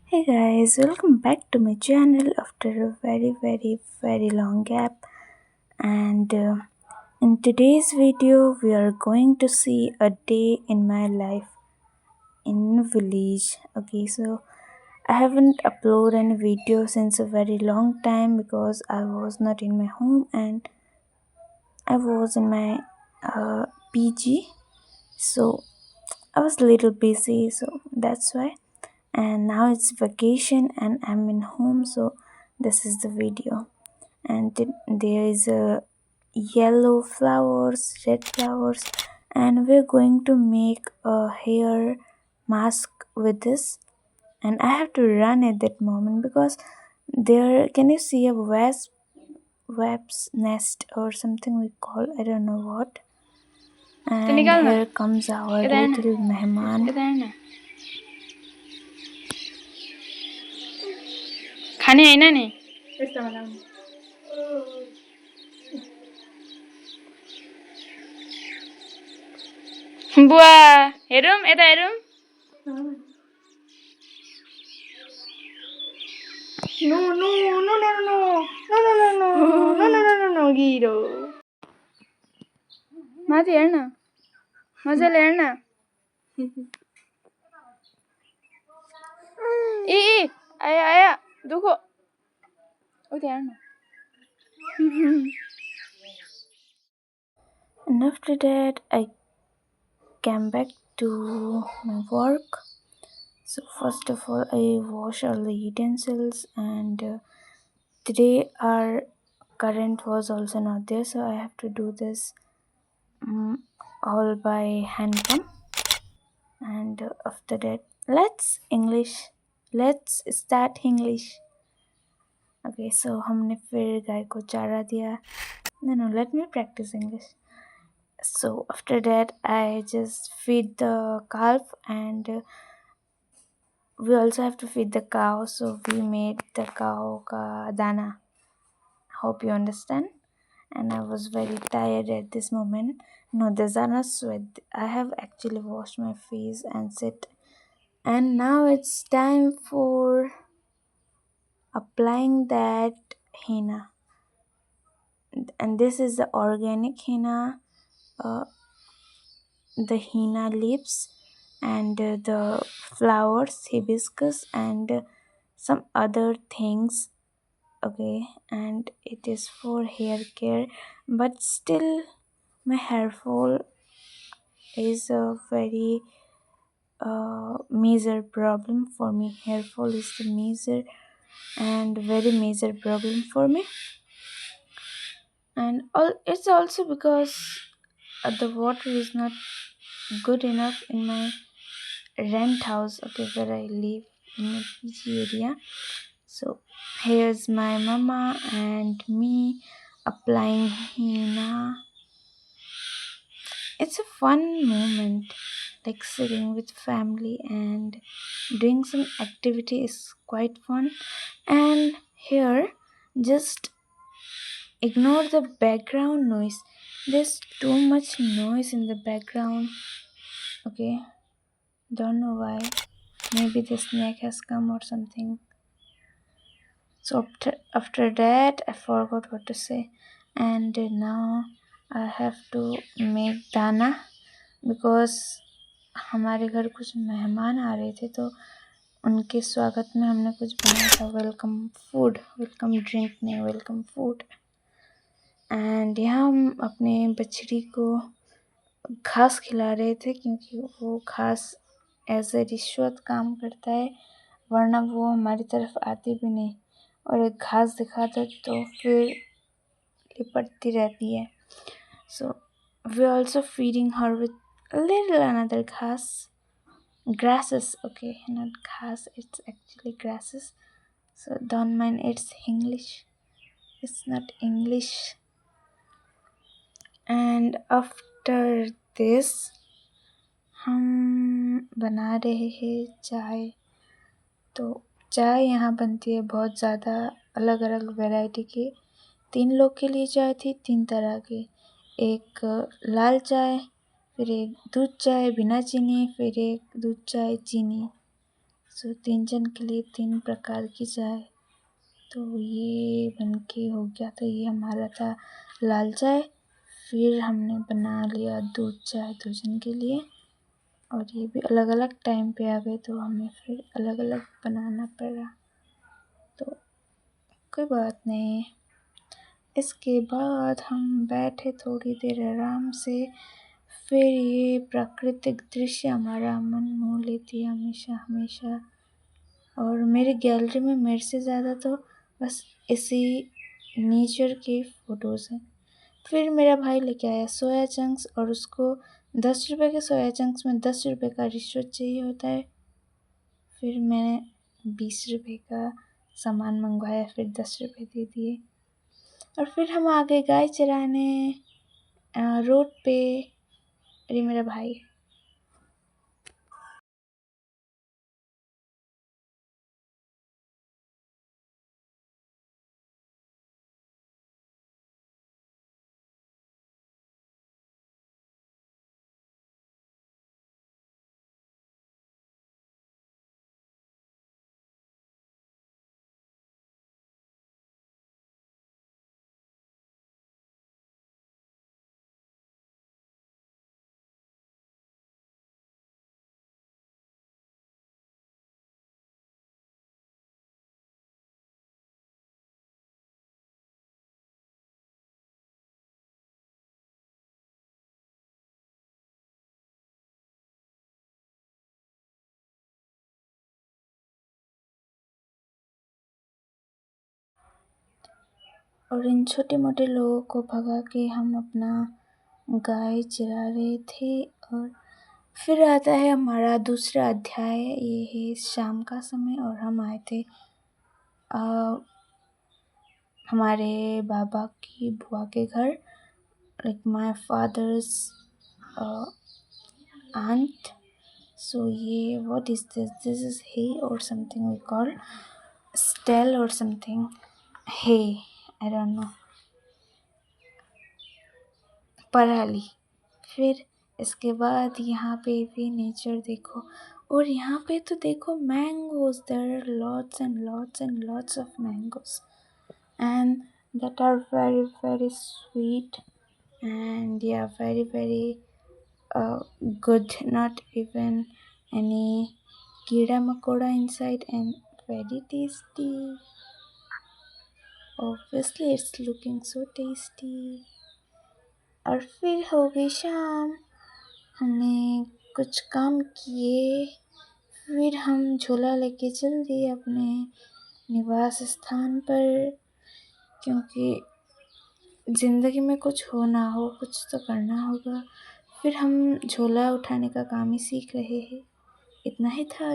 Hey guys, welcome back to my channel after a very long gap. And in today's video, we are going to see a day in my life in village. Okay, so I haven't uploaded any video since a very long time because I was not in my home and I was in my PG. So I was a little busy, so that's why. And now it's vacation and I'm in home, so this is the video. And there is a yellow flowers, red flowers, and we're going to make a hair mask with this. And I have to run at that moment because there, can you see a wasps nest or something we call, I don't know what. तो And निकाल ना here comes our इधर ना little mehman. इधर ना खाने होइन नि यस्तोमा लाउने बुवा हेरौँ यता हेरौँ no no no no no no no no no no no no no गिरो माथि हेर्न मजाले हेर्न ए ए आया आया दुखो उति हेर्न And after that, I came back to my work. So first of all, I wash all the utensils, and today our current was also not there, so I have to do this all by hand pump. And after that, let's start English. Okay, so हमने फिर गाय को चारा दिया. No, let me practice English. So after that, I just feed the calf, and we also have to feed the cow. So we made the cow ka dana. Hope you understand. And I was very tired at this moment. No, there's not sweat. I have actually washed my face and sit. And now it's time for applying that henna. And this is the organic henna. The henna leaves and the flowers, hibiscus, and some other things. Okay, and it is for hair care, but still my hair fall is a very major problem for me. Hair fall is the major and very major problem for me, and it's also because the water is not good enough in my rent house, okay, where I live in a PG area. So here's my mama and me applying henna. It's a fun moment, like sitting with family and doing some activity is quite fun. And here, just ignore the background noise. There's too much noise in the background. Okay, don't know why. Maybe the snack has come or something. So after that, I forgot what to say, and now I have to make dana because हमारे घर कुछ मेहमान आ रहे थे, तो उनके स्वागत में हमने कुछ बनाया था, वेलकम ड्रिंक नहीं, वेलकम फूड. एंड यहाँ हम अपने बछड़ी को घास खिला रहे थे क्योंकि वो घास एज ए रिश्वत काम करता है, वरना वो हमारी तरफ आती भी नहीं, और एक घास दिखा दो तो फिर लिपटती रहती है. So we also feeding her with little another grasses, okay, not grass, it's actually grasses, so don't mind, it's English, it's not English. And after this हम बना रहे हैं चाय. तो चाय यहाँ बनती है बहुत ज़्यादा, अलग अलग वैरायटी की. 3 लोग के लिए चाय थी, 3 तरह की. एक लाल चाय, फिर एक दूध चाय बिना चीनी, फिर एक दूध चाय चीनी. सो 3 जन के लिए 3 प्रकार की चाय। तो ये बन के हो गया। तो ये हमारा था लाल चाय। फिर हमने बना लिया दूध चाय 2 जन के लिए, और ये भी अलग अलग टाइम पे आ गए, तो हमें फिर अलग अलग बनाना पड़ा। तो कोई बात नहीं। इसके बाद हम बैठे थोड़ी देर आराम से। फिर ये प्राकृतिक दृश्य हमारा मन मोह लेती है हमेशा हमेशा। और मेरी गैलरी में मेरे से ज़्यादा तो बस इसी नेचर के फ़ोटोज़ हैं। फिर मेरा भाई लेके आया सोया चंक्स, और उसको 10 रुपये के सोया चंक्स में 10 रुपये का रिश्वत चाहिए होता है। फिर मैंने 20 रुपये का सामान मंगवाया, फिर 10 रुपये दे दिए। और फिर हम आ गए गाय चराने रोड पे। अरे मेरा भाई। और इन छोटे मोटे लोगों को भगा के हम अपना गाय चरा रहे थे। और फिर आता है हमारा दूसरा अध्याय। ये है शाम का समय, और हम आए थे हमारे बाबा की बुआ के घर, like my father's aunt. So ये what is this? This is hay or something we call stell or something. Hay, I don't know. पराली। फिर इसके बाद यहाँ पे भी नेचर देखो, और यहाँ पे तो देखो mangoes. There are lots and lots and lots of mangoes, and that are very very sweet, and yeah, very very good. Not even any कीड़ा मकोड़ा inside, and very tasty. Obviously it's looking so tasty. और फिर हो गई शाम। हमने कुछ काम किए, फिर हम झोला लेके चल दिए अपने निवास स्थान पर, क्योंकि ज़िंदगी में कुछ हो ना हो कुछ तो करना होगा। फिर हम झोला उठाने का काम ही सीख रहे हैं। इतना ही था।